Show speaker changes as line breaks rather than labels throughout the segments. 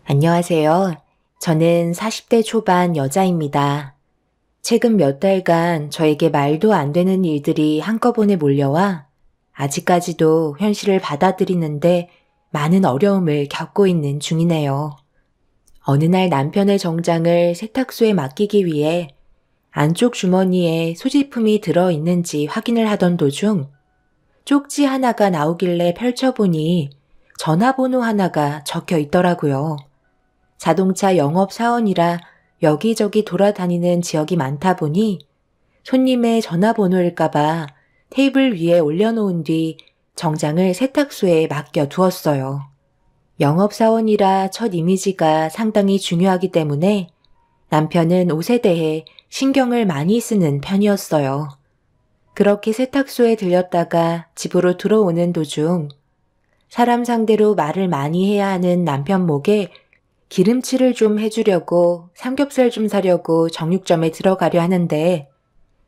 안녕하세요. 저는 40대 초반 여자입니다. 최근 몇 달간 저에게 말도 안 되는 일들이 한꺼번에 몰려와 아직까지도 현실을 받아들이는데 많은 어려움을 겪고 있는 중이네요. 어느 날 남편의 정장을 세탁소에 맡기기 위해 안쪽 주머니에 소지품이 들어있는지 확인을 하던 도중 쪽지 하나가 나오길래 펼쳐보니 전화번호 하나가 적혀 있더라고요. 자동차 영업 사원이라 여기저기 돌아다니는 지역이 많다 보니 손님의 전화번호일까봐 테이블 위에 올려놓은 뒤 정장을 세탁소에 맡겨 두었어요. 영업사원이라 첫 이미지가 상당히 중요하기 때문에 남편은 옷에 대해 신경을 많이 쓰는 편이었어요. 그렇게 세탁소에 들렸다가 집으로 들어오는 도중 사람 상대로 말을 많이 해야 하는 남편 목에 기름칠을 좀 해주려고 삼겹살 좀 사려고 정육점에 들어가려 하는데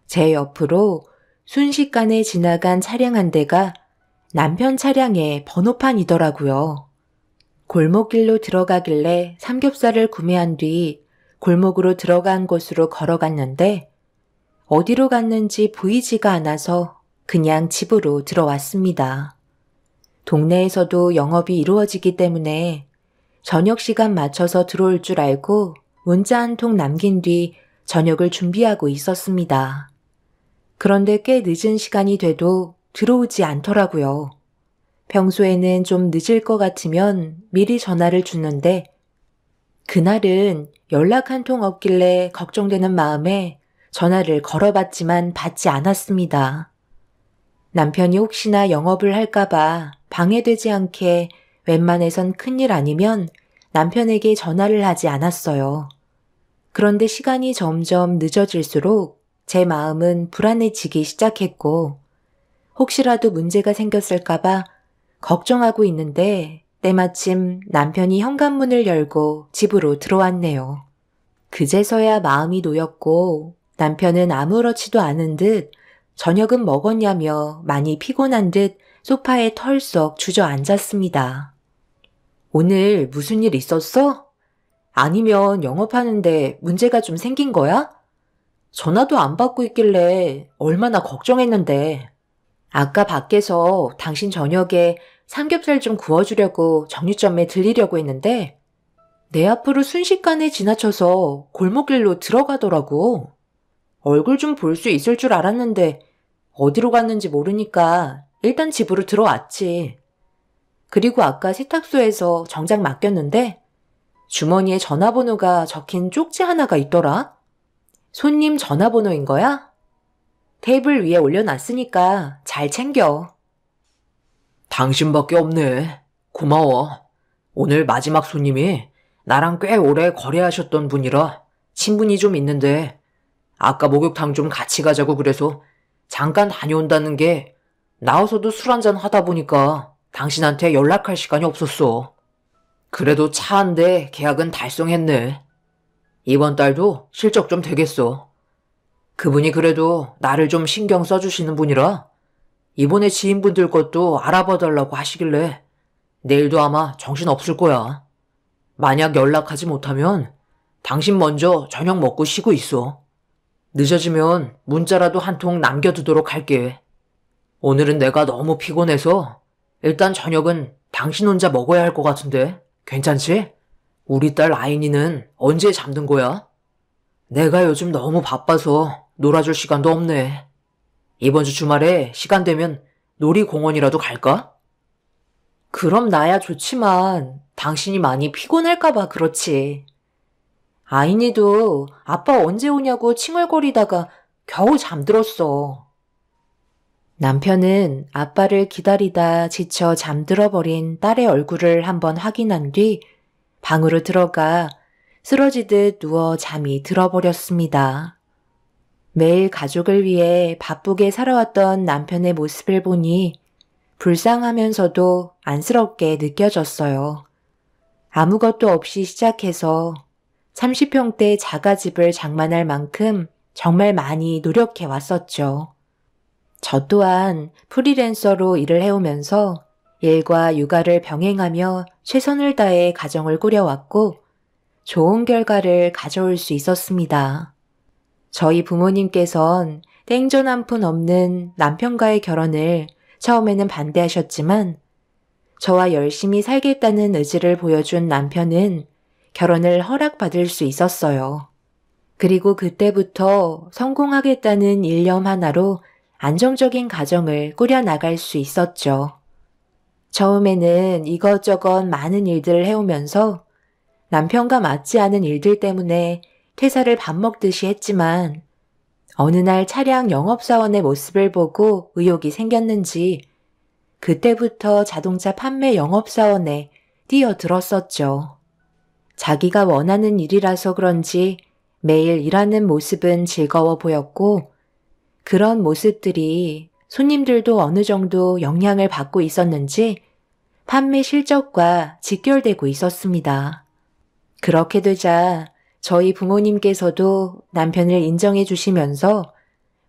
제 옆으로 순식간에 지나간 차량 한 대가 남편 차량의 번호판이더라고요. 골목길로 들어가길래 삼겹살을 구매한 뒤 골목으로 들어간 곳으로 걸어갔는데 어디로 갔는지 보이지가 않아서 그냥 집으로 들어왔습니다. 동네에서도 영업이 이루어지기 때문에 저녁 시간 맞춰서 들어올 줄 알고 문자 한 통 남긴 뒤 저녁을 준비하고 있었습니다. 그런데 꽤 늦은 시간이 돼도 들어오지 않더라고요. 평소에는 좀 늦을 것 같으면 미리 전화를 주는데 그날은 연락 한 통 없길래 걱정되는 마음에 전화를 걸어봤지만 받지 않았습니다. 남편이 혹시나 영업을 할까봐 방해되지 않게 웬만해선 큰일 아니면 남편에게 전화를 하지 않았어요. 그런데 시간이 점점 늦어질수록 제 마음은 불안해지기 시작했고 혹시라도 문제가 생겼을까봐 걱정하고 있는데 때마침 남편이 현관문을 열고 집으로 들어왔네요. 그제서야 마음이 놓였고 남편은 아무렇지도 않은 듯 저녁은 먹었냐며 많이 피곤한 듯 소파에 털썩 주저앉았습니다. 오늘 무슨 일 있었어? 아니면 영업하는데 문제가 좀 생긴 거야? 전화도 안 받고 있길래 얼마나 걱정했는데. 아까 밖에서 당신 저녁에 삼겹살 좀 구워주려고 정육점에 들리려고 했는데 내 앞으로 순식간에 지나쳐서 골목길로 들어가더라고. 얼굴 좀 볼 수 있을 줄 알았는데 어디로 갔는지 모르니까 일단 집으로 들어왔지. 그리고 아까 세탁소에서 정장 맡겼는데 주머니에 전화번호가 적힌 쪽지 하나가 있더라. 손님 전화번호인 거야? 테이블 위에 올려놨으니까 잘 챙겨.
당신밖에 없네. 고마워. 오늘 마지막 손님이 나랑 꽤 오래 거래하셨던 분이라 친분이 좀 있는데 아까 목욕탕 좀 같이 가자고 그래서 잠깐 다녀온다는 게 나와서도 술 한잔 하다 보니까 당신한테 연락할 시간이 없었어. 그래도 차 한 대 계약은 달성했네. 이번 달도 실적 좀 되겠어. 그분이 그래도 나를 좀 신경 써주시는 분이라 이번에 지인분들 것도 알아봐달라고 하시길래 내일도 아마 정신없을 거야. 만약 연락하지 못하면 당신 먼저 저녁 먹고 쉬고 있어. 늦어지면 문자라도 한 통 남겨두도록 할게. 오늘은 내가 너무 피곤해서 일단 저녁은 당신 혼자 먹어야 할 것 같은데 괜찮지? 우리 딸 아인이는 언제 잠든 거야? 내가 요즘 너무 바빠서 놀아줄 시간도 없네. 이번 주 주말에 시간 되면 놀이공원이라도 갈까?
그럼 나야 좋지만 당신이 많이 피곤할까봐 그렇지. 아인이도 아빠 언제 오냐고 칭얼거리다가 겨우 잠들었어. 남편은 아빠를 기다리다 지쳐 잠들어버린 딸의 얼굴을 한번 확인한 뒤 방으로 들어가 쓰러지듯 누워 잠이 들어버렸습니다. 매일 가족을 위해 바쁘게 살아왔던 남편의 모습을 보니 불쌍하면서도 안쓰럽게 느껴졌어요. 아무것도 없이 시작해서 30평대 자가집을 장만할 만큼 정말 많이 노력해 왔었죠. 저 또한 프리랜서로 일을 해오면서 일과 육아를 병행하며 최선을 다해 가정을 꾸려왔고 좋은 결과를 가져올 수 있었습니다. 저희 부모님께선 땡전 한 푼 없는 남편과의 결혼을 처음에는 반대하셨지만 저와 열심히 살겠다는 의지를 보여준 남편은 결혼을 허락받을 수 있었어요. 그리고 그때부터 성공하겠다는 일념 하나로 안정적인 가정을 꾸려나갈 수 있었죠. 처음에는 이것저것 많은 일들을 해오면서 남편과 맞지 않은 일들 때문에 퇴사를 밥 먹듯이 했지만 어느 날 차량 영업사원의 모습을 보고 의욕이 생겼는지 그때부터 자동차 판매 영업사원에 뛰어들었었죠. 자기가 원하는 일이라서 그런지 매일 일하는 모습은 즐거워 보였고 그런 모습들이 손님들도 어느 정도 영향을 받고 있었는지 판매 실적과 직결되고 있었습니다. 그렇게 되자 저희 부모님께서도 남편을 인정해 주시면서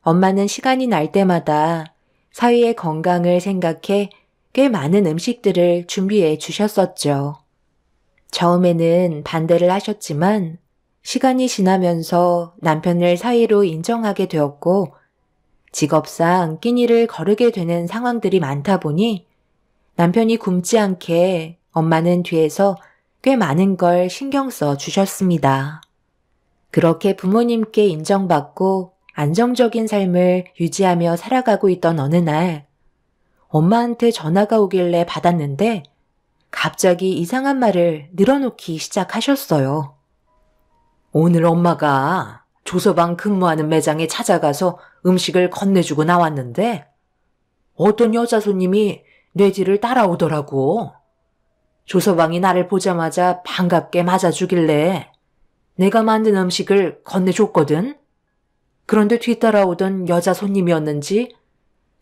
엄마는 시간이 날 때마다 사위의 건강을 생각해 꽤 많은 음식들을 준비해 주셨었죠. 처음에는 반대를 하셨지만 시간이 지나면서 남편을 사위로 인정하게 되었고 직업상 끼니를 거르게 되는 상황들이 많다 보니 남편이 굶지 않게 엄마는 뒤에서 꽤 많은 걸 신경 써 주셨습니다. 그렇게 부모님께 인정받고 안정적인 삶을 유지하며 살아가고 있던 어느 날 엄마한테 전화가 오길래 받았는데 갑자기 이상한 말을 늘어놓기 시작하셨어요. 오늘 엄마가 조서방 근무하는 매장에 찾아가서 음식을 건네주고 나왔는데 어떤 여자 손님이 내 뒤를 따라오더라고. 조서방이 나를 보자마자 반갑게 맞아주길래 내가 만든 음식을 건네줬거든. 그런데 뒤따라오던 여자 손님이었는지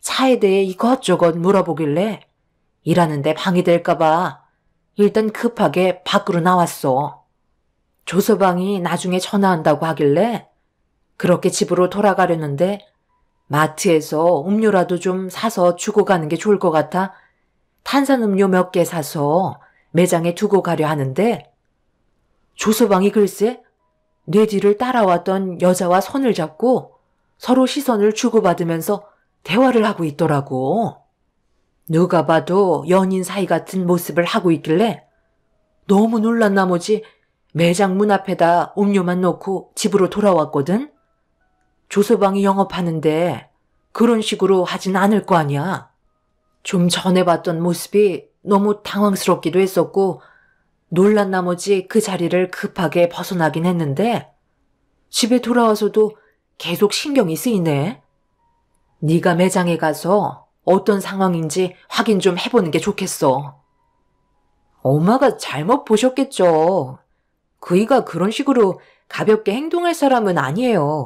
차에 대해 이것저것 물어보길래 일하는데 방해될까봐 일단 급하게 밖으로 나왔어. 조서방이 나중에 전화한다고 하길래 그렇게 집으로 돌아가려는데 마트에서 음료라도 좀 사서 주고 가는 게 좋을 것 같아 탄산음료 몇 개 사서 매장에 두고 가려 하는데 조서방이 글쎄 내 뒤를 따라왔던 여자와 손을 잡고 서로 시선을 주고받으면서 대화를 하고 있더라고. 누가 봐도 연인 사이 같은 모습을 하고 있길래 너무 놀란 나머지 매장 문 앞에다 음료만 놓고 집으로 돌아왔거든. 조서방이 영업하는데 그런 식으로 하진 않을 거 아니야. 좀 전에 봤던 모습이 너무 당황스럽기도 했었고 놀란 나머지 그 자리를 급하게 벗어나긴 했는데 집에 돌아와서도 계속 신경이 쓰이네. 네가 매장에 가서 어떤 상황인지 확인 좀 해보는 게 좋겠어. 엄마가 잘못 보셨겠죠. 그이가 그런 식으로 가볍게 행동할 사람은 아니에요.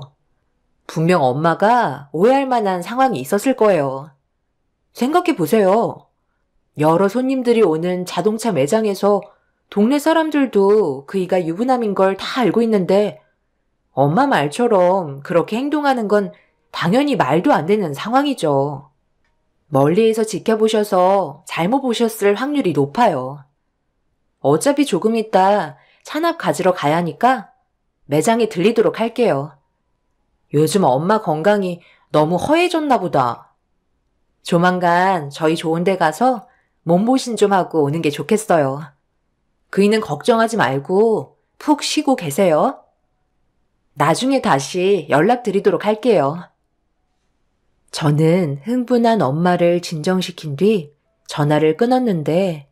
분명 엄마가 오해할 만한 상황이 있었을 거예요. 생각해 보세요. 여러 손님들이 오는 자동차 매장에서 동네 사람들도 그이가 유부남인 걸 다 알고 있는데 엄마 말처럼 그렇게 행동하는 건 당연히 말도 안 되는 상황이죠. 멀리에서 지켜보셔서 잘못 보셨을 확률이 높아요. 어차피 조금 있다 찬압 가지러 가야 하니까 매장에 들리도록 할게요. 요즘 엄마 건강이 너무 허해졌나 보다. 조만간 저희 좋은 데 가서 몸보신 좀 하고 오는 게 좋겠어요. 그이는 걱정하지 말고 푹 쉬고 계세요. 나중에 다시 연락드리도록 할게요. 저는 흥분한 엄마를 진정시킨 뒤 전화를 끊었는데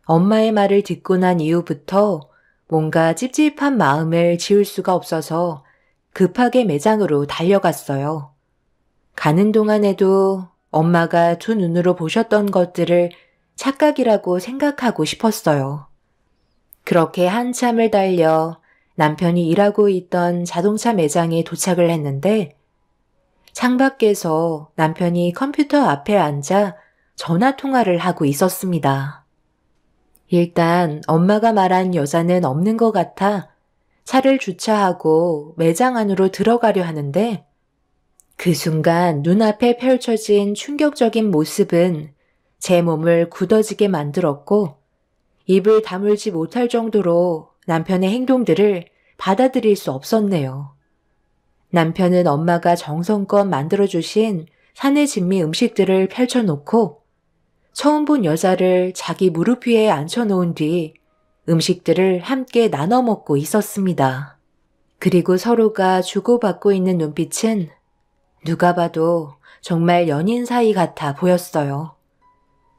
엄마의 말을 듣고 난 이후부터 뭔가 찝찝한 마음을 지울 수가 없어서 급하게 매장으로 달려갔어요. 가는 동안에도 엄마가 두 눈으로 보셨던 것들을 착각이라고 생각하고 싶었어요. 그렇게 한참을 달려 남편이 일하고 있던 자동차 매장에 도착을 했는데 창밖에서 남편이 컴퓨터 앞에 앉아 전화 통화를 하고 있었습니다. 일단 엄마가 말한 여자는 없는 것 같아 차를 주차하고 매장 안으로 들어가려 하는데 그 순간 눈앞에 펼쳐진 충격적인 모습은 제 몸을 굳어지게 만들었고 입을 다물지 못할 정도로 남편의 행동들을 받아들일 수 없었네요. 남편은 엄마가 정성껏 만들어주신 산의 진미 음식들을 펼쳐놓고 처음 본 여자를 자기 무릎 위에 앉혀놓은 뒤 음식들을 함께 나눠 먹고 있었습니다. 그리고 서로가 주고받고 있는 눈빛은 누가 봐도 정말 연인 사이 같아 보였어요.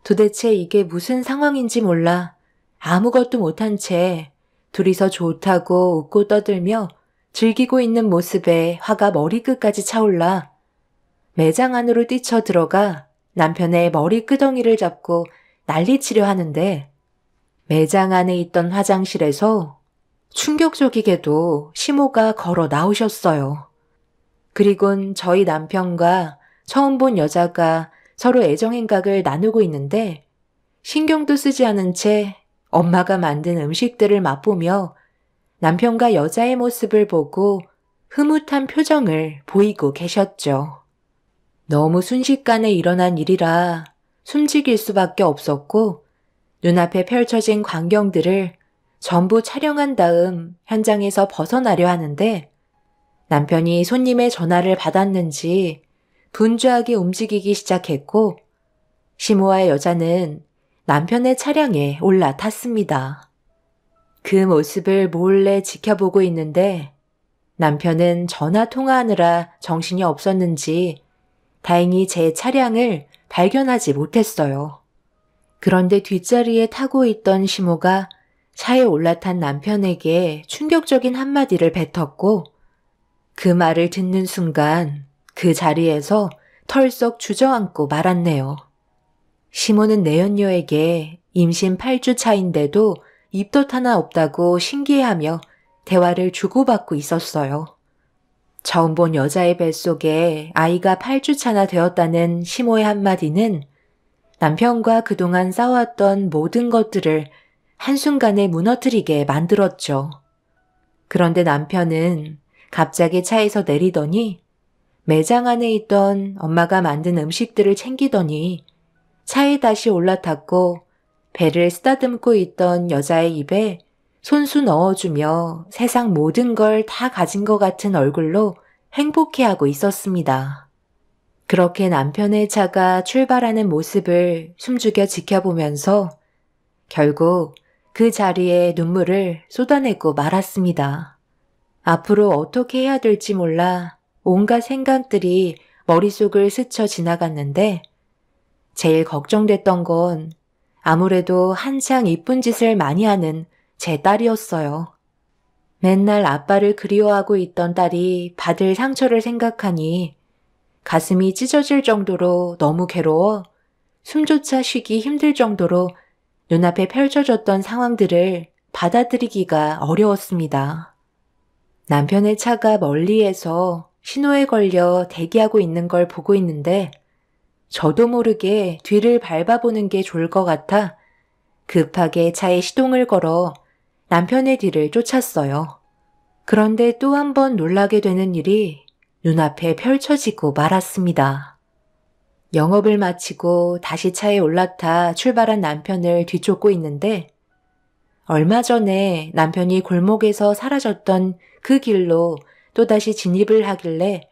도대체 이게 무슨 상황인지 몰라 아무것도 못한 채 둘이서 좋다고 웃고 떠들며 즐기고 있는 모습에 화가 머리끝까지 차올라 매장 안으로 뛰쳐 들어가 남편의 머리 끄덩이를 잡고 난리치려 하는데 매장 안에 있던 화장실에서 충격적이게도 시모가 걸어 나오셨어요. 그리곤 저희 남편과 처음 본 여자가 서로 애정행각을 나누고 있는데 신경도 쓰지 않은 채 엄마가 만든 음식들을 맛보며 남편과 여자의 모습을 보고 흐뭇한 표정을 보이고 계셨죠. 너무 순식간에 일어난 일이라 숨죽일 수밖에 없었고 눈앞에 펼쳐진 광경들을 전부 촬영한 다음 현장에서 벗어나려 하는데 남편이 손님의 전화를 받았는지 분주하게 움직이기 시작했고 시모와 여자는 남편의 차량에 올라탔습니다. 그 모습을 몰래 지켜보고 있는데 남편은 전화 통화하느라 정신이 없었는지 다행히 제 차량을 발견하지 못했어요. 그런데 뒷자리에 타고 있던 시모가 차에 올라탄 남편에게 충격적인 한마디를 뱉었고 그 말을 듣는 순간 그 자리에서 털썩 주저앉고 말았네요. 시모는 내연녀에게 임신 8주 차인데도 입덧 하나 없다고 신기해하며 대화를 주고받고 있었어요. 처음 본 여자의 뱃속에 아이가 8주 차나 되었다는 시모의 한마디는 남편과 그동안 쌓아왔던 모든 것들을 한순간에 무너뜨리게 만들었죠. 그런데 남편은 갑자기 차에서 내리더니 매장 안에 있던 엄마가 만든 음식들을 챙기더니 차에 다시 올라탔고 배를 쓰다듬고 있던 여자의 입에 손수 넣어주며 세상 모든 걸 다 가진 것 같은 얼굴로 행복해하고 있었습니다. 그렇게 남편의 차가 출발하는 모습을 숨죽여 지켜보면서 결국 그 자리에 눈물을 쏟아내고 말았습니다. 앞으로 어떻게 해야 될지 몰라 온갖 생각들이 머릿속을 스쳐 지나갔는데 제일 걱정됐던 건 아무래도 한창 이쁜 짓을 많이 하는 제 딸이었어요. 맨날 아빠를 그리워하고 있던 딸이 받을 상처를 생각하니 가슴이 찢어질 정도로 너무 괴로워 숨조차 쉬기 힘들 정도로 눈앞에 펼쳐졌던 상황들을 받아들이기가 어려웠습니다. 남편의 차가 멀리에서 신호에 걸려 대기하고 있는 걸 보고 있는데 저도 모르게 뒤를 밟아보는 게 좋을 것 같아 급하게 차에 시동을 걸어 남편의 뒤를 쫓았어요. 그런데 또 한 번 놀라게 되는 일이 눈앞에 펼쳐지고 말았습니다. 영업을 마치고 다시 차에 올라타 출발한 남편을 뒤쫓고 있는데 얼마 전에 남편이 골목에서 사라졌던 그 길로 또다시 진입을 하길래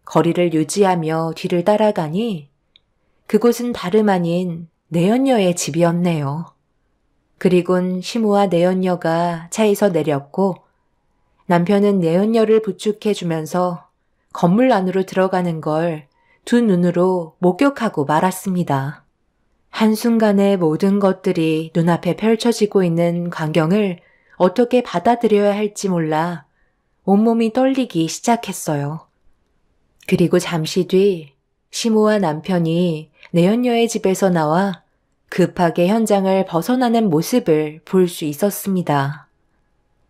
거리를 유지하며 뒤를 따라가니 그곳은 다름 아닌 내연녀의 집이었네요. 그리곤 시모와 내연녀가 차에서 내렸고 남편은 내연녀를 부축해주면서 건물 안으로 들어가는 걸 두 눈으로 목격하고 말았습니다. 한순간에 모든 것들이 눈앞에 펼쳐지고 있는 광경을 어떻게 받아들여야 할지 몰라 온몸이 떨리기 시작했어요. 그리고 잠시 뒤 시모와 남편이 내연녀의 집에서 나와 급하게 현장을 벗어나는 모습을 볼 수 있었습니다.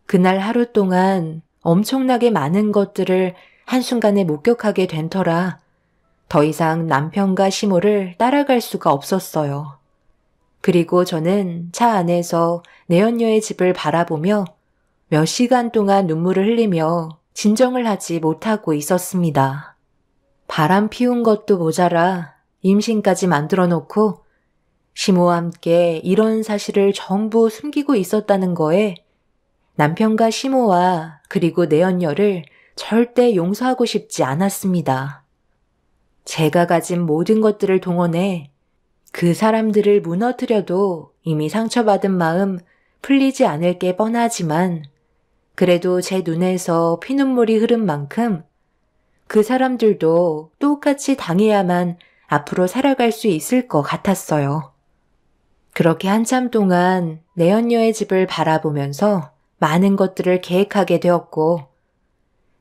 그날 하루 동안 엄청나게 많은 것들을 한순간에 목격하게 된 터라 더 이상 남편과 시모를 따라갈 수가 없었어요. 그리고 저는 차 안에서 내연녀의 집을 바라보며 몇 시간 동안 눈물을 흘리며 진정을 하지 못하고 있었습니다. 바람 피운 것도 모자라 임신까지 만들어 놓고 시모와 함께 이런 사실을 전부 숨기고 있었다는 거에 남편과 시모와 그리고 내연녀를 절대 용서하고 싶지 않았습니다. 제가 가진 모든 것들을 동원해 그 사람들을 무너뜨려도 이미 상처받은 마음 풀리지 않을 게 뻔하지만 그래도 제 눈에서 피눈물이 흐른 만큼 그 사람들도 똑같이 당해야만 앞으로 살아갈 수 있을 것 같았어요. 그렇게 한참 동안 내연녀의 집을 바라보면서 많은 것들을 계획하게 되었고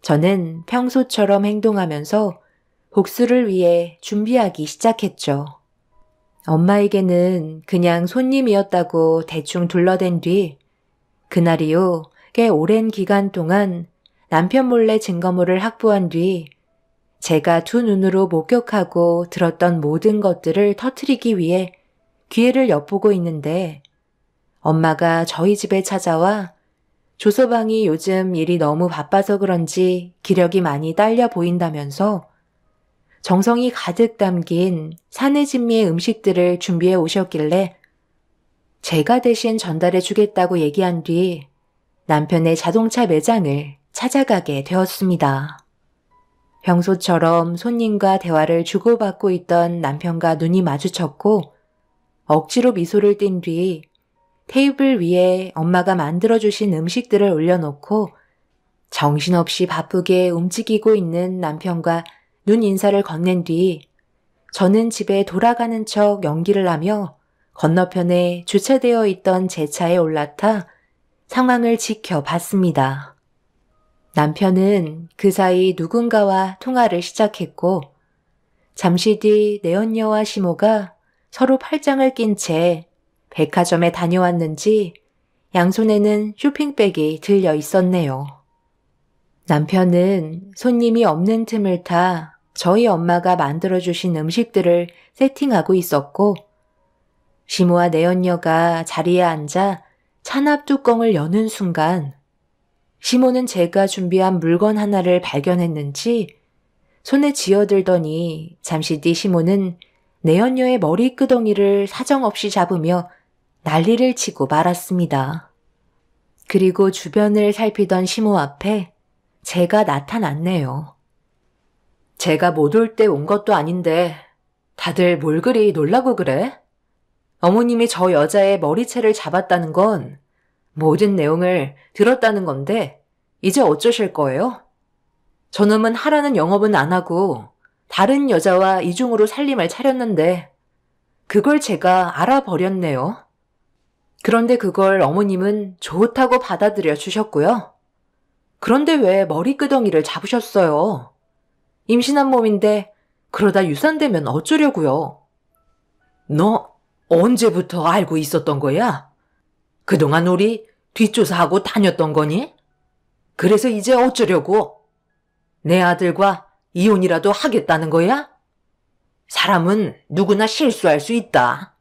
저는 평소처럼 행동하면서 복수를 위해 준비하기 시작했죠. 엄마에게는 그냥 손님이었다고 대충 둘러댄 뒤 그날 이후 꽤 오랜 기간 동안 남편 몰래 증거물을 확보한 뒤 제가 두 눈으로 목격하고 들었던 모든 것들을 터뜨리기 위해 기회를 엿보고 있는데 엄마가 저희 집에 찾아와 조서방이 요즘 일이 너무 바빠서 그런지 기력이 많이 딸려 보인다면서 정성이 가득 담긴 사내 진미의 음식들을 준비해 오셨길래 제가 대신 전달해 주겠다고 얘기한 뒤 남편의 자동차 매장을 찾아가게 되었습니다. 평소처럼 손님과 대화를 주고받고 있던 남편과 눈이 마주쳤고 억지로 미소를 띈 뒤 테이블 위에 엄마가 만들어주신 음식들을 올려놓고 정신없이 바쁘게 움직이고 있는 남편과 눈 인사를 건넨 뒤 저는 집에 돌아가는 척 연기를 하며 건너편에 주차되어 있던 제 차에 올라타 상황을 지켜봤습니다. 남편은 그 사이 누군가와 통화를 시작했고 잠시 뒤 내연녀와 시모가 서로 팔짱을 낀 채 백화점에 다녀왔는지 양손에는 쇼핑백이 들려 있었네요. 남편은 손님이 없는 틈을 타 저희 엄마가 만들어주신 음식들을 세팅하고 있었고 시모와 내연녀가 자리에 앉아 찬압 뚜껑을 여는 순간 시모는 제가 준비한 물건 하나를 발견했는지 손에 쥐어들더니 잠시 뒤 시모는 내연녀의 머리끄덩이를 사정없이 잡으며 난리를 치고 말았습니다. 그리고 주변을 살피던 시모 앞에 제가 나타났네요. 제가 못 올 때 온 것도 아닌데 다들 뭘 그리 놀라고 그래? 어머님이 저 여자의 머리채를 잡았다는 건 모든 내용을 들었다는 건데 이제 어쩌실 거예요? 저놈은 하라는 영업은 안 하고 다른 여자와 이중으로 살림을 차렸는데 그걸 제가 알아버렸네요. 그런데 그걸 어머님은 좋다고 받아들여 주셨고요. 그런데 왜 머리끄덩이를 잡으셨어요? 임신한 몸인데 그러다 유산되면 어쩌려고요? 너 언제부터 알고 있었던 거야? 그동안 우리 뒷조사하고 다녔던 거니? 그래서 이제 어쩌려고? 내 아들과 이혼이라도 하겠다는 거야? 사람은 누구나 실수할 수 있다.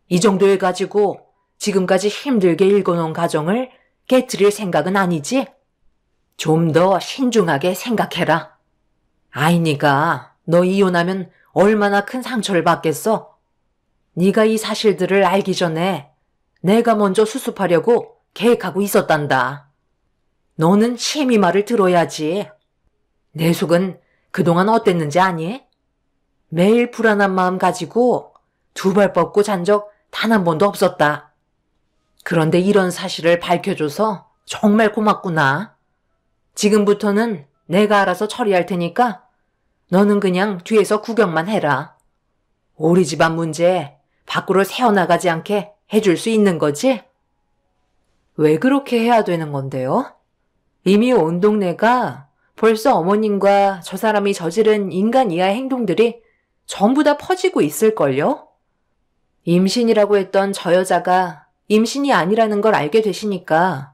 이 정도에 가지고 지금까지 힘들게 일궈놓은 가정을 깨트릴 생각은 아니지? 좀 더 신중하게 생각해라. 아이니가 너 이혼하면 얼마나 큰 상처를 받겠어? 네가 이 사실들을 알기 전에 내가 먼저 수습하려고 계획하고 있었단다. 너는 심히 말을 들어야지. 내 속은 그동안 어땠는지 아니? 매일 불안한 마음 가지고 두 발 뻗고 잔 적 단 한 번도 없었다. 그런데 이런 사실을 밝혀줘서 정말 고맙구나. 지금부터는 내가 알아서 처리할 테니까 너는 그냥 뒤에서 구경만 해라. 우리 집안 문제 밖으로 새어나가지 않게 해줄 수 있는 거지? 왜 그렇게 해야 되는 건데요? 이미 온 동네가 벌써 어머님과 저 사람이 저지른 인간 이하의 행동들이 전부 다 퍼지고 있을걸요? 임신이라고 했던 저 여자가 임신이 아니라는 걸 알게 되시니까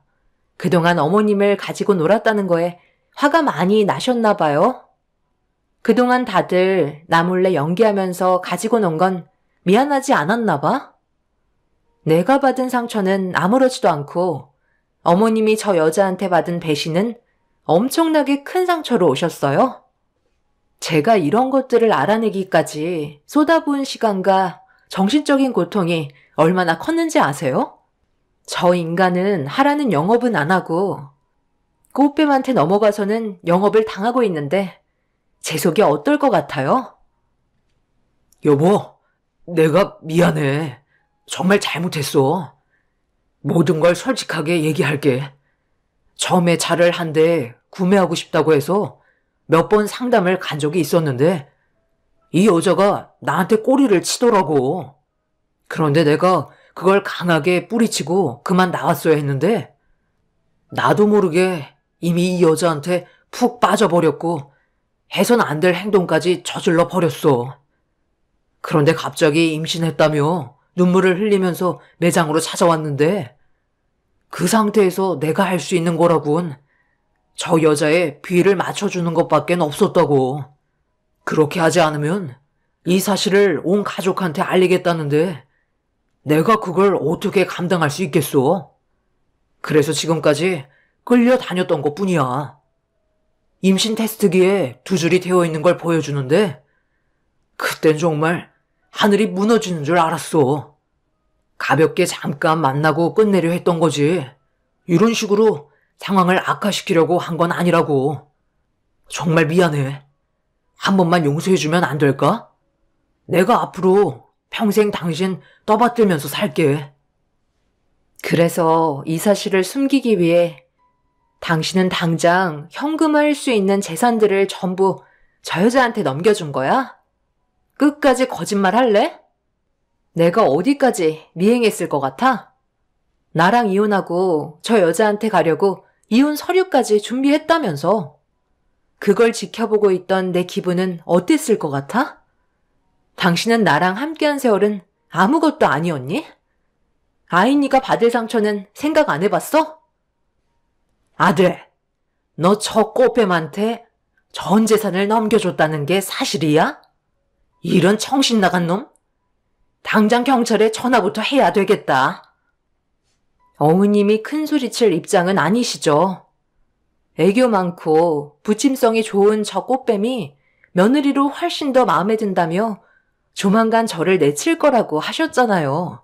그동안 어머님을 가지고 놀았다는 거에 화가 많이 나셨나 봐요. 그동안 다들 나 몰래 연기하면서 가지고 논 건 미안하지 않았나 봐. 내가 받은 상처는 아무렇지도 않고 어머님이 저 여자한테 받은 배신은 엄청나게 큰 상처로 오셨어요. 제가 이런 것들을 알아내기까지 쏟아부은 시간과 정신적인 고통이 얼마나 컸는지 아세요? 저 인간은 하라는 영업은 안 하고 꽃뱀한테 넘어가서는 영업을 당하고 있는데 제 속이 어떨 것 같아요?
여보, 내가 미안해. 정말 잘못했어. 모든 걸 솔직하게 얘기할게. 처음에 차를 한 대 구매하고 싶다고 해서 몇 번 상담을 간 적이 있었는데 이 여자가 나한테 꼬리를 치더라고. 그런데 내가 그걸 강하게 뿌리치고 그만 나왔어야 했는데 나도 모르게 이미 이 여자한테 푹 빠져버렸고 해선 안 될 행동까지 저질러 버렸어. 그런데 갑자기 임신했다며 눈물을 흘리면서 매장으로 찾아왔는데 그 상태에서 내가 할 수 있는 거라곤 저 여자의 비위를 맞춰주는 것밖엔 없었다고. 그렇게 하지 않으면 이 사실을 온 가족한테 알리겠다는데 내가 그걸 어떻게 감당할 수 있겠어? 그래서 지금까지 끌려다녔던 것뿐이야. 임신 테스트기에 두 줄이 되어 있는 걸 보여주는데 그땐 정말 하늘이 무너지는 줄 알았어. 가볍게 잠깐 만나고 끝내려 했던 거지. 이런 식으로 상황을 악화시키려고 한 건 아니라고. 정말 미안해. 한 번만 용서해주면 안 될까? 내가 앞으로 평생 당신 떠받들면서 살게.
그래서 이 사실을 숨기기 위해 당신은 당장 현금화할 수 있는 재산들을 전부 저 여자한테 넘겨준 거야? 끝까지 거짓말 할래? 내가 어디까지 미행했을 것 같아? 나랑 이혼하고 저 여자한테 가려고 이혼 서류까지 준비했다면서. 그걸 지켜보고 있던 내 기분은 어땠을 것 같아? 당신은 나랑 함께한 세월은 아무것도 아니었니? 아이니가 받을 상처는 생각 안 해봤어? 아들, 너 저 꽃뱀한테 전 재산을 넘겨줬다는 게 사실이야? 이런 정신 나간 놈? 당장 경찰에 전화부터 해야 되겠다. 어머님이 큰 소리칠 입장은 아니시죠. 애교 많고 부침성이 좋은 저 꽃뱀이 며느리로 훨씬 더 마음에 든다며 조만간 저를 내칠 거라고 하셨잖아요.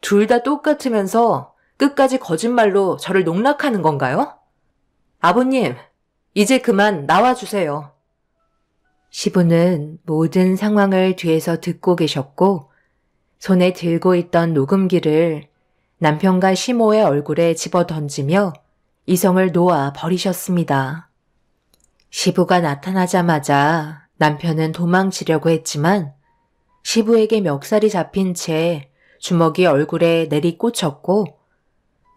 둘 다 똑같으면서 끝까지 거짓말로 저를 농락하는 건가요? 아버님, 이제 그만 나와주세요. 시부는 모든 상황을 뒤에서 듣고 계셨고 손에 들고 있던 녹음기를 남편과 시모의 얼굴에 집어 던지며 이성을 놓아 버리셨습니다. 시부가 나타나자마자 남편은 도망치려고 했지만 시부에게 멱살이 잡힌 채 주먹이 얼굴에 내리꽂혔고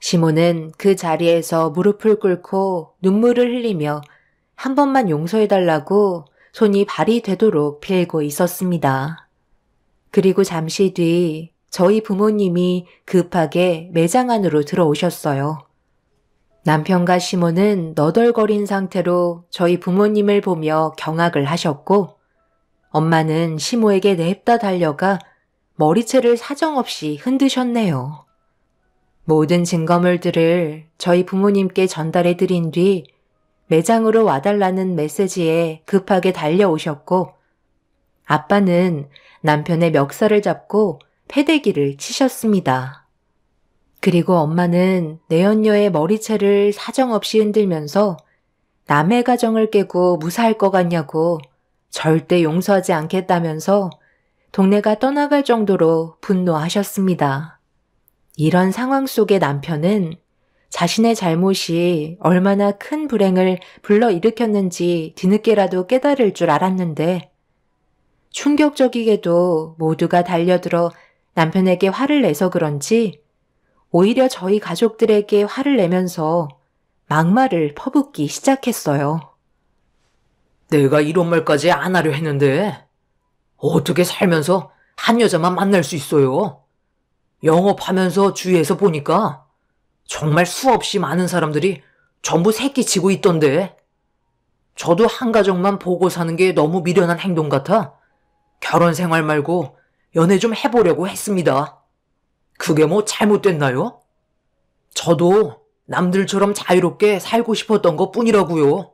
시모는 그 자리에서 무릎을 꿇고 눈물을 흘리며 한 번만 용서해달라고 손이 발이 되도록 빌고 있었습니다. 그리고 잠시 뒤 저희 부모님이 급하게 매장 안으로 들어오셨어요. 남편과 시모는 너덜거린 상태로 저희 부모님을 보며 경악을 하셨고 엄마는 시모에게 냅다 달려가 머리채를 사정없이 흔드셨네요. 모든 증거물들을 저희 부모님께 전달해 드린 뒤 매장으로 와달라는 메시지에 급하게 달려오셨고 아빠는 남편의 멱살을 잡고 패대기를 치셨습니다. 그리고 엄마는 내연녀의 머리채를 사정없이 흔들면서 남의 가정을 깨고 무사할 것 같냐고 절대 용서하지 않겠다면서 동네가 떠나갈 정도로 분노하셨습니다. 이런 상황 속의 남편은 자신의 잘못이 얼마나 큰 불행을 불러일으켰는지 뒤늦게라도 깨달을 줄 알았는데 충격적이게도 모두가 달려들어 남편에게 화를 내서 그런지 오히려 저희 가족들에게 화를 내면서 막말을 퍼붓기 시작했어요.
내가 이런 말까지 안 하려 했는데 어떻게 살면서 한 여자만 만날 수 있어요? 영업하면서 주위에서 보니까 정말 수없이 많은 사람들이 전부 새끼치고 있던데 저도 한 가정만 보고 사는 게 너무 미련한 행동 같아 결혼 생활 말고 연애 좀 해보려고 했습니다. 그게 뭐 잘못됐나요? 저도 남들처럼 자유롭게 살고 싶었던 것 뿐이라고요.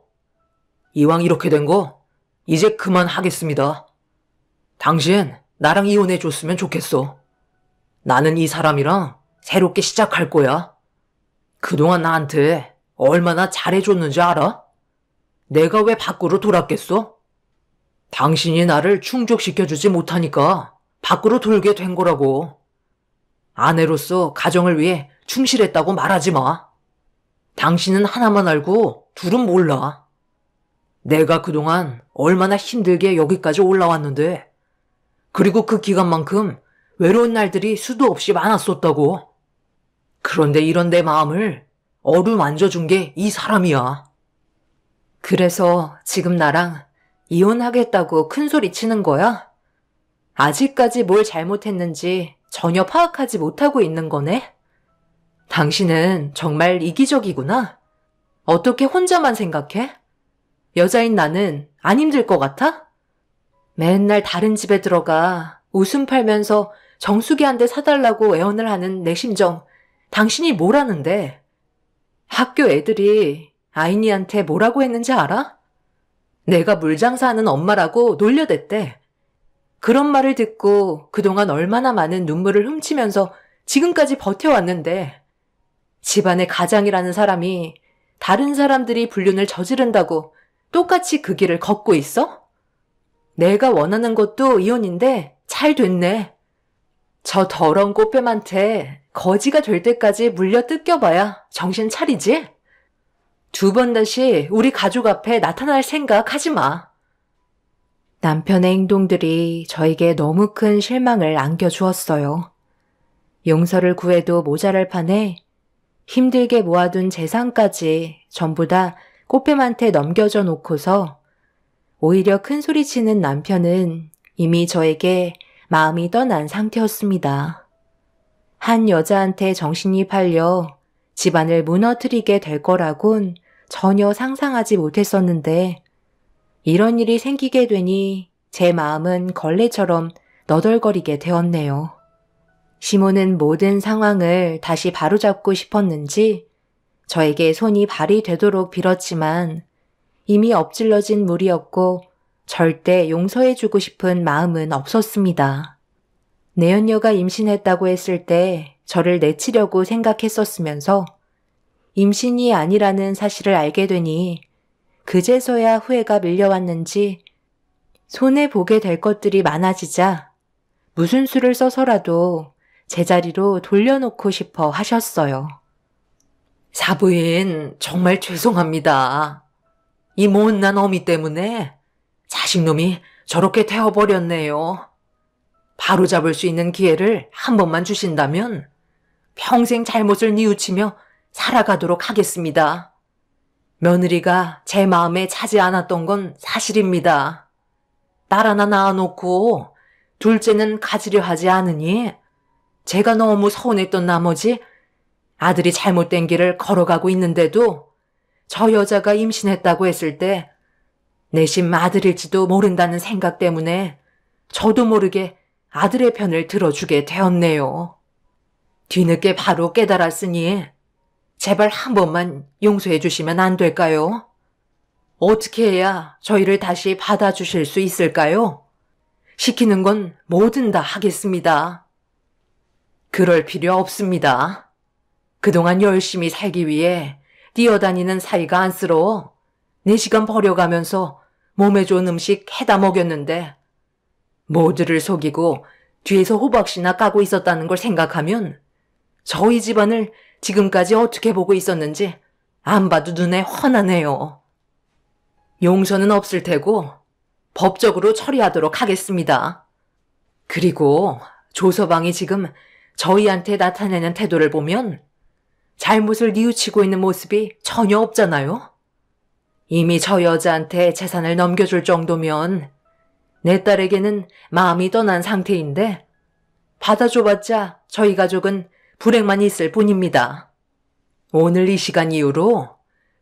이왕 이렇게 된 거 이제 그만하겠습니다. 당신 나랑 이혼해줬으면 좋겠어. 나는 이 사람이랑 새롭게 시작할 거야. 그동안 나한테 얼마나 잘해줬는지 알아? 내가 왜 밖으로 돌았겠어? 당신이 나를 충족시켜주지 못하니까 밖으로 돌게 된 거라고. 아내로서 가정을 위해 충실했다고 말하지 마. 당신은 하나만 알고 둘은 몰라. 내가 그동안 얼마나 힘들게 여기까지 올라왔는데, 그리고 그 기간만큼 외로운 날들이 수도 없이 많았었다고. 그런데 이런 내 마음을 어루만져준 게 이 사람이야.
그래서 지금 나랑 이혼하겠다고 큰 소리 치는 거야? 아직까지 뭘 잘못했는지 전혀 파악하지 못하고 있는 거네? 당신은 정말 이기적이구나. 어떻게 혼자만 생각해? 여자인 나는 안 힘들 것 같아? 맨날 다른 집에 들어가 웃음 팔면서 정수기 한 대 사달라고 애원을 하는 내 심정, 당신이 뭐라는데? 학교 애들이 아이니한테 뭐라고 했는지 알아? 내가 물장사하는 엄마라고 놀려댔대. 그런 말을 듣고 그동안 얼마나 많은 눈물을 훔치면서 지금까지 버텨왔는데, 집안의 가장이라는 사람이 다른 사람들이 불륜을 저지른다고 똑같이 그 길을 걷고 있어? 내가 원하는 것도 이혼인데 잘 됐네. 저 더러운 꽃뱀한테 거지가 될 때까지 물려 뜯겨봐야 정신 차리지? 2번 다시 우리 가족 앞에 나타날 생각 하지 마. 남편의 행동들이 저에게 너무 큰 실망을 안겨주었어요. 용서를 구해도 모자랄 판에 힘들게 모아둔 재산까지 전부 다 꽃뱀한테 넘겨줘 놓고서 오히려 큰 소리치는 남편은 이미 저에게 마음이 떠난 상태였습니다. 한 여자한테 정신이 팔려 집안을 무너뜨리게 될 거라곤 전혀 상상하지 못했었는데, 이런 일이 생기게 되니 제 마음은 걸레처럼 너덜거리게 되었네요. 시모는 모든 상황을 다시 바로잡고 싶었는지 저에게 손이 발이 되도록 빌었지만 이미 엎질러진 물이었고 절대 용서해주고 싶은 마음은 없었습니다. 내연녀가 임신했다고 했을 때 저를 내치려고 생각했었으면서 임신이 아니라는 사실을 알게 되니 그제서야 후회가 밀려왔는지 손해보게 될 것들이 많아지자 무슨 수를 써서라도 제자리로 돌려놓고 싶어 하셨어요.
사부인, 정말 죄송합니다. 이 못난 어미 때문에 자식놈이 저렇게 되어버렸네요. 바로잡을 수 있는 기회를 한 번만 주신다면 평생 잘못을 뉘우치며 살아가도록 하겠습니다. 며느리가 제 마음에 차지 않았던 건 사실입니다. 딸 하나 낳아놓고 둘째는 가지려 하지 않으니 제가 너무 서운했던 나머지 아들이 잘못된 길을 걸어가고 있는데도 저 여자가 임신했다고 했을 때 내심 아들일지도 모른다는 생각 때문에 저도 모르게 아들의 편을 들어주게 되었네요. 뒤늦게 바로 깨달았으니 제발 한 번만 용서해 주시면 안 될까요? 어떻게 해야 저희를 다시 받아주실 수 있을까요? 시키는 건 뭐든 다 하겠습니다. 그럴 필요 없습니다. 그동안 열심히 살기 위해 뛰어다니는 사이가 안쓰러워 4시간 버려가면서 몸에 좋은 음식 해다 먹였는데 모두를 속이고 뒤에서 호박씨나 까고 있었다는 걸 생각하면 저희 집안을 지금까지 어떻게 보고 있었는지 안 봐도 눈에 훤하네요. 용서는 없을 테고 법적으로 처리하도록 하겠습니다. 그리고 조서방이 지금 저희한테 나타내는 태도를 보면 잘못을 뉘우치고 있는 모습이 전혀 없잖아요. 이미 저 여자한테 재산을 넘겨줄 정도면 내 딸에게는 마음이 떠난 상태인데 받아줘봤자 저희 가족은 불행만 있을 뿐입니다. 오늘 이 시간 이후로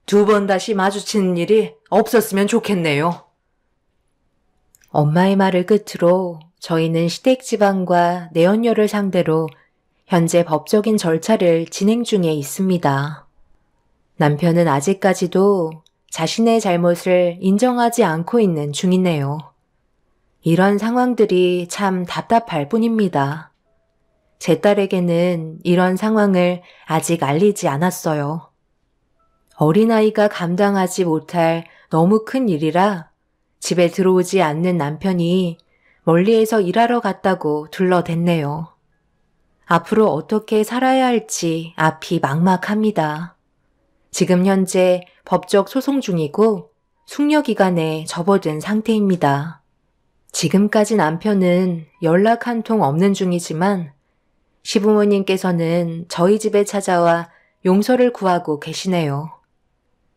2번 다시 마주치는 일이 없었으면 좋겠네요.
엄마의 말을 끝으로 저희는 시댁지방과 내연녀를 상대로 현재 법적인 절차를 진행 중에 있습니다. 남편은 아직까지도 자신의 잘못을 인정하지 않고 있는 중이네요. 이런 상황들이 참 답답할 뿐입니다. 제 딸에게는 이런 상황을 아직 알리지 않았어요. 어린아이가 감당하지 못할 너무 큰 일이라 집에 들어오지 않는 남편이 멀리에서 일하러 갔다고 둘러댔네요. 앞으로 어떻게 살아야 할지 앞이 막막합니다. 지금 현재 법적 소송 중이고 숙려기간에 접어든 상태입니다. 지금까지 남편은 연락 한 통 없는 중이지만 시부모님께서는 저희 집에 찾아와 용서를 구하고 계시네요.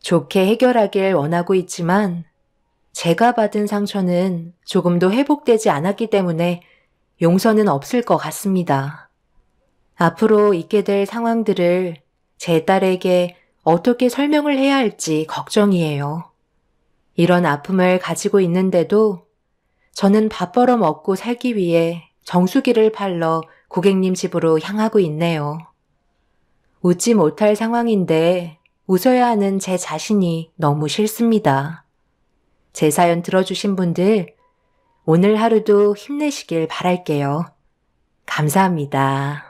좋게 해결하길 원하고 있지만 제가 받은 상처는 조금도 회복되지 않았기 때문에 용서는 없을 것 같습니다. 앞으로 있게 될 상황들을 제 딸에게 어떻게 설명을 해야 할지 걱정이에요. 이런 아픔을 가지고 있는데도 저는 밥 벌어 먹고 살기 위해 정수기를 팔러 고객님 집으로 향하고 있네요. 웃지 못할 상황인데 웃어야 하는 제 자신이 너무 싫습니다. 제 사연 들어주신 분들, 오늘 하루도 힘내시길 바랄게요. 감사합니다.